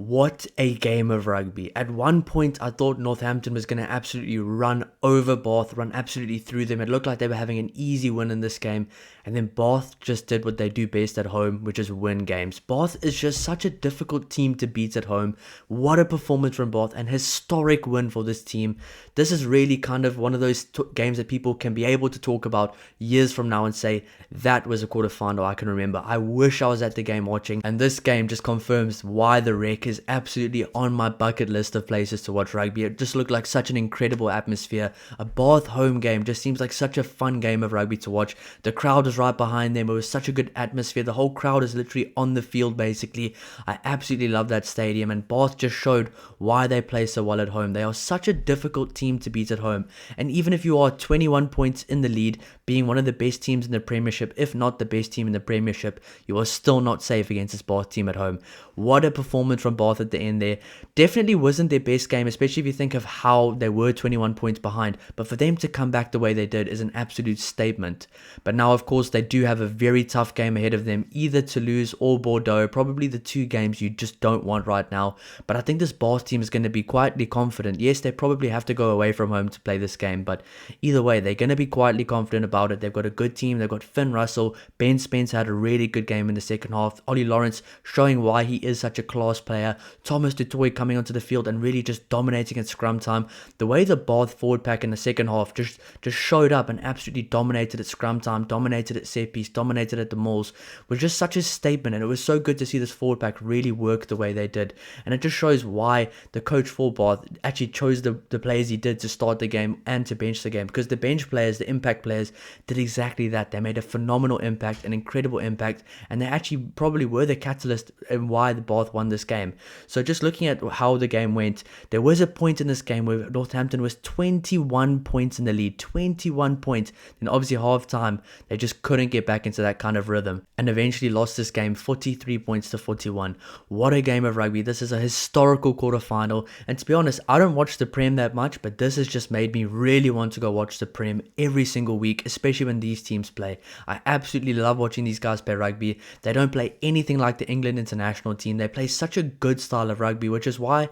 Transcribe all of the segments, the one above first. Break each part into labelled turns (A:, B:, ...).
A: What a game of rugby. At one point, I thought Northampton was going to absolutely run over Bath, run absolutely through them. It looked like they were having an easy win in this game. And then Bath just did what they do best at home, which is win games. Bath is just such a difficult team to beat at home. What a performance from Bath, an historic win for this team. This is really kind of one of those games that people can be able to talk about years from now and say, that was a quarterfinal I can remember. I wish I was at the game watching. And this game just confirms why the Rec is absolutely on my bucket list of places to watch rugby. It just looked like such an incredible atmosphere. A Bath home game just seems like such a fun game of rugby to watch. The crowd was right behind them. It was such a good atmosphere. The whole crowd is literally on the field basically. I absolutely love that stadium, and Bath just showed why they play so well at home. They are such a difficult team to beat at home, and even if you are 21 points in the lead, being one of the best teams in the Premiership, if not the best team in the Premiership, you are still not safe against this Bath team at home. What a performance from Bath at the end there. Definitely wasn't their best game, especially if you think of how they were 21 points behind, but for them to come back the way they did is an absolute statement. But now of course they do have a very tough game ahead of them, either Toulouse or Bordeaux, probably the two games you just don't want right now. But I think this Bath team is going to be quietly confident. Yes, they probably have to go away from home to play this game, but either way they're going to be quietly confident about it. They've got a good team. They've got Finn Russell. Ben Spence had a really good game in the second half. Ollie Lawrence showing why he is such a class player. Thomas Dutoy coming onto the field and really just dominating at scrum time. The way the Bath forward pack in the second half just showed up and absolutely dominated at scrum time, dominated at set piece, dominated at the mauls, was just such a statement. And it was so good to see this forward pack really work the way they did. And it just shows why the coach for Bath actually chose the players he did to start the game and to bench the game, because the bench players, the impact players, did exactly that. They made a phenomenal impact, an incredible impact, and they actually probably were the catalyst in why the Bath won this game. So just looking at how the game went, there was a point in this game where Northampton was 21 points in the lead, 21 points. Then obviously half time, they just couldn't get back into that kind of rhythm and eventually lost this game 43 points to 41. What a game of rugby. This is a historical quarterfinal, and to be honest, I don't watch the Prem that much, but this has just made me really want to go watch the Prem every single week, especially when these teams play. I absolutely love watching these guys play rugby. They don't play anything like the England international team. They play such a good style of rugby, which is why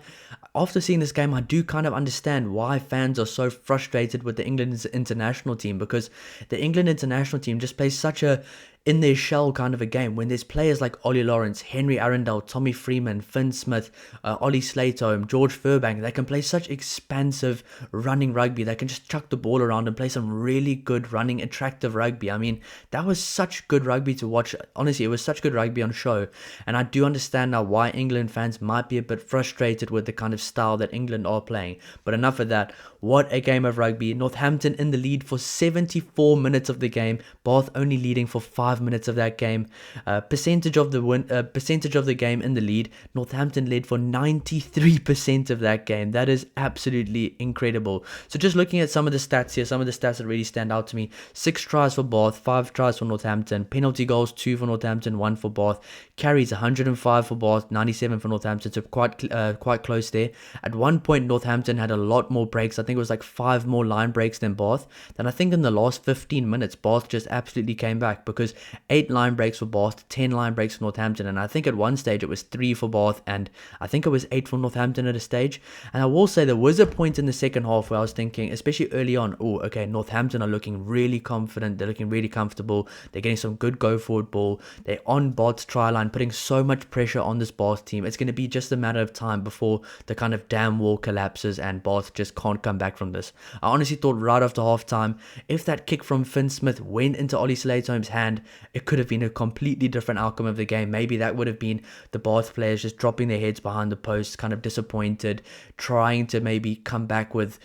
A: after seeing this game I do kind of understand why fans are so frustrated with the England international team, because the England international team just plays such a in their shell kind of a game when there's players like Ollie Lawrence, Henry Arundel, Tommy Freeman, Finn Smith, Ollie Slato, George Furbank. They can play such expansive running rugby. They can just chuck the ball around and play some really good running attractive rugby. I mean, that was such good rugby to watch. Honestly, it was such good rugby on show, and I do understand now why England fans might be a bit frustrated with the kind of style that England are playing. But enough of that. What a game of rugby. Northampton in the lead for 74 minutes of the game, Bath only leading for 5 minutes of that game. Percentage of the game in the lead, Northampton led for 93% of that game. That is absolutely incredible. So just looking at some of the stats here, some of the stats that really stand out to me: 6 tries for Bath, 5 tries for Northampton, penalty goals 2 for Northampton, 1 for Bath, carries 105 for Bath, 97 for Northampton, so quite close there. At one point Northampton had a lot more breaks. I think it was like 5 more line breaks than Bath. Then I think in the last 15 minutes Bath just absolutely came back, because 8 line breaks for Bath, 10 line breaks for Northampton, and I think at one stage it was 3 for Bath and I think it was 8 for Northampton at a stage. And I will say there was a point in the second half where I was thinking, especially early on, oh okay, Northampton are looking really confident, they're looking really comfortable, they're getting some good go forward ball, they're on Bath's try line, putting so much pressure on this Bath team. It's going to be just a matter of time before the kind of dam wall collapses and Bath just can't come back from this. I honestly thought right after half time, if that kick from Finn Smith went into Ollie Slatome's hand, it could have been a completely different outcome of the game. Maybe that would have been the Bath players just dropping their heads behind the post, kind of disappointed, trying to maybe come back with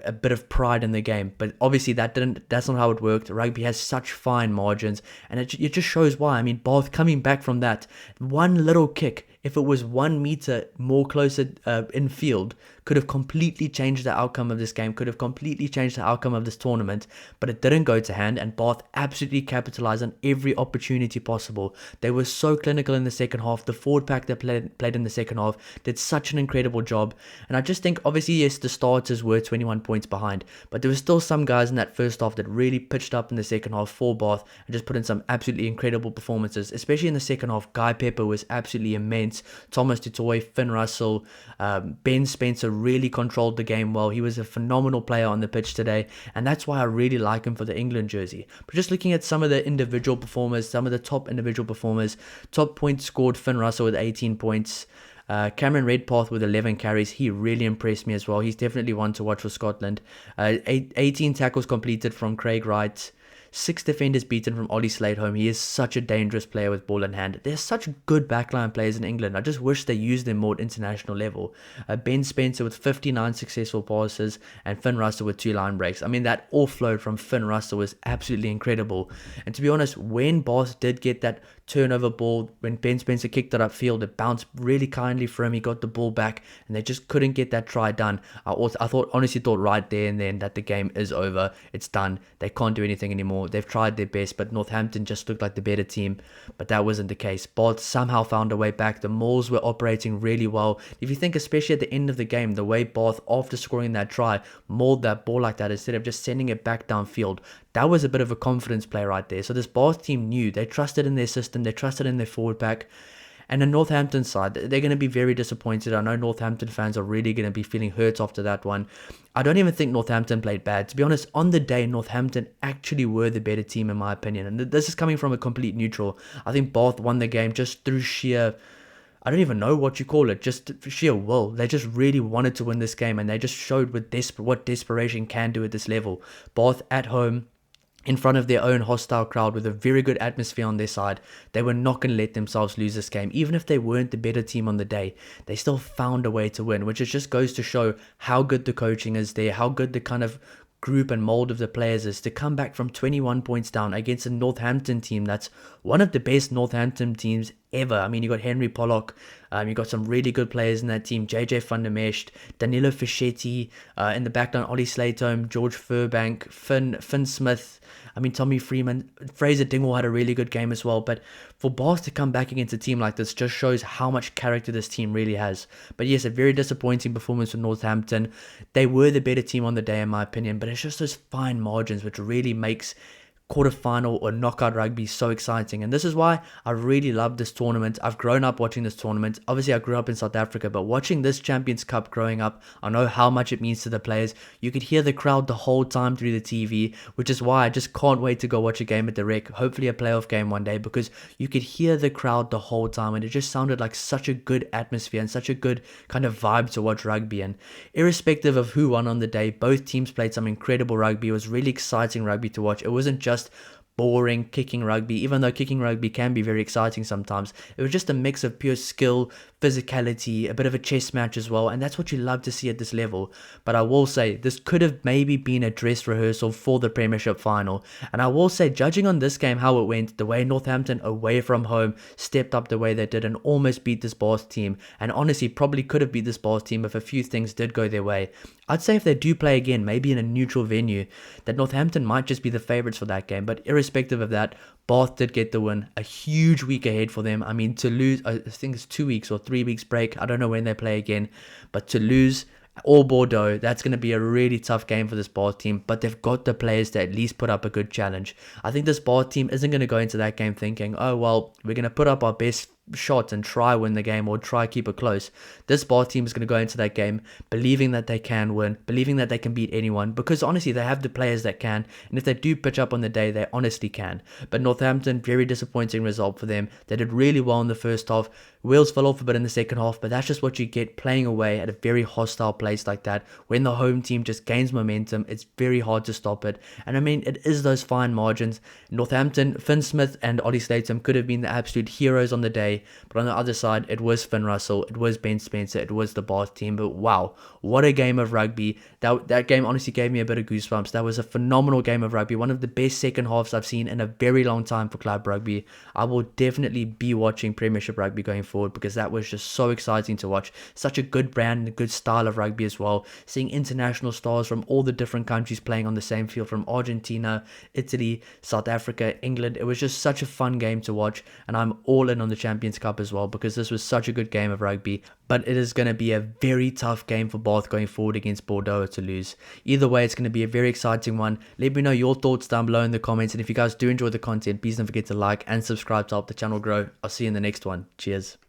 A: a bit of pride in the game. But obviously that's not how it worked. Rugby has such fine margins, and it just shows why. I mean, Bath coming back from that one little kick, if it was 1 meter more closer in field, could have completely changed the outcome of this game, could have completely changed the outcome of this tournament, but it didn't go to hand, and Bath absolutely capitalized on every opportunity possible. They were so clinical in the second half. The forward pack that played in the second half did such an incredible job, and I just think, obviously, yes, the starters were 21 points behind, but there were still some guys in that first half that really pitched up in the second half for Bath and just put in some absolutely incredible performances, especially in the second half. Guy Pepper was absolutely immense. Thomas Tutoy, Finn Russell, Ben Spencer really controlled the game well. He was a phenomenal player on the pitch today, and that's why I really like him for the England jersey. But just looking at some of the individual performers, some of the top individual performers, top points scored, Finn Russell with 18 points. Cameron Redpath with 11 carries. He really impressed me as well. He's definitely one to watch for Scotland. 18 tackles completed from Craig Wright. 6 defenders beaten from Ollie Sladeholm. He is such a dangerous player with ball in hand. There's such good backline players in England. I just wish they used them more at international level. Ben Spencer with 59 successful passes and Finn Russell with 2 line breaks. I mean, that offload from Finn Russell was absolutely incredible. And to be honest, when Bath did get that turnover ball, when Ben Spencer kicked it upfield, it bounced really kindly for him. He got the ball back and they just couldn't get that try done. I honestly thought right there and then that the game is over. It's done. They can't do anything anymore. They've tried their best, but Northampton just looked like the better team, but that wasn't the case. Bath somehow found a way back. The Mauls were operating really well. If you think, especially at the end of the game, the way Bath, after scoring that try, mauled that ball like that instead of just sending it back downfield, that was a bit of a confidence play right there. So this Bath team knew, they trusted in their system, they trusted in their forward pack. And the Northampton side, they're going to be very disappointed. I know Northampton fans are really going to be feeling hurt after that one. I don't even think Northampton played bad. To be honest, on the day, Northampton actually were the better team in my opinion. And this is coming from a complete neutral. I think Bath won the game just through sheer, I don't even know what you call it, just sheer will. They just really wanted to win this game, and they just showed what desperation can do at this level. Bath at home, in front of their own hostile crowd with a very good atmosphere on their side, they were not going to let themselves lose this game. Even if they weren't the better team on the day, they still found a way to win, which just goes to show how good the coaching is there, how good the kind of group and mold of the players is to come back from 21 points down against a Northampton team that's one of the best Northampton teams ever. I mean, you got Henry Pollock, you got some really good players in that team, JJ van der Mesht, Danilo Fischetti, in the back line, Ollie Slateholm, George Furbank, Finn Smith, I mean, Tommy Freeman, Fraser Dingwall had a really good game as well. But for Bath to come back against a team like this just shows how much character this team really has. But yes, a very disappointing performance from Northampton. They were the better team on the day in my opinion, but it's just those fine margins which really makes quarterfinal or knockout rugby so exciting. And this is why I really love this tournament. I've grown up watching this tournament. Obviously I grew up in South Africa, but watching this Champions Cup growing up, I know how much it means to the players. You could hear the crowd the whole time through the TV, which is why I just can't wait to go watch a game at the Rec, hopefully a playoff game one day, because you could hear the crowd the whole time and it just sounded like such a good atmosphere and such a good kind of vibe to watch rugby. And irrespective of who won on the day, both teams played some incredible rugby. It was really exciting rugby to watch. It wasn't just boring kicking rugby, even though kicking rugby can be very exciting sometimes. It was just a mix of pure skill, physicality, a bit of a chess match as well, and that's what you love to see at this level. But I will say, this could have maybe been a dress rehearsal for the Premiership final, and I will say, judging on this game how it went, the way Northampton away from home stepped up the way they did and almost beat this Bath team, and honestly probably could have beat this Bath team if a few things did go their way, I'd say if they do play again, maybe in a neutral venue, that Northampton might just be the favourites for that game. But irrespective of that, Bath did get the win. A huge week ahead for them. I mean, to lose, I think it's 2 weeks or 3 weeks break. I don't know when they play again. But to lose all Bordeaux, that's going to be a really tough game for this Bath team. But they've got the players to at least put up a good challenge. I think this Bath team isn't going to go into that game thinking, oh, well, we're going to put up our best shot and try win the game or try keep it close. This Bath team is going to go into that game believing that they can win, believing that they can beat anyone, because honestly they have the players that can, and if they do pitch up on the day, they honestly can. But Northampton, very disappointing result for them. They did really well in the first half. Wheels fell off a bit in the second half, but that's just what you get playing away at a very hostile place like that. When the home team just gains momentum, it's very hard to stop it. And I mean, it is those fine margins. Northampton, Finn Smith and Ollie Slatum could have been the absolute heroes on the day. day. But on the other side, it was Finn Russell, it was Ben Spencer, it was the Bath team. But wow, what a game of rugby. That game honestly gave me a bit of goosebumps. That was a phenomenal game of rugby. One of the best second halves I've seen in a very long time for club rugby. I will definitely be watching Premiership rugby going forward because that was just so exciting to watch. Such a good brand and a good style of rugby as well. Seeing international stars from all the different countries playing on the same field, from Argentina, Italy, South Africa, England. It was just such a fun game to watch, and I'm all in on the Champions Cup as well because this was such a good game of rugby. But it is going to be a very tough game for Bath going forward against Bordeaux to lose. Either way, it's going to be a very exciting one. Let me know your thoughts down below in the comments, and if you guys do enjoy the content, please don't forget to like and subscribe to help the channel grow. I'll see you in the next one. Cheers.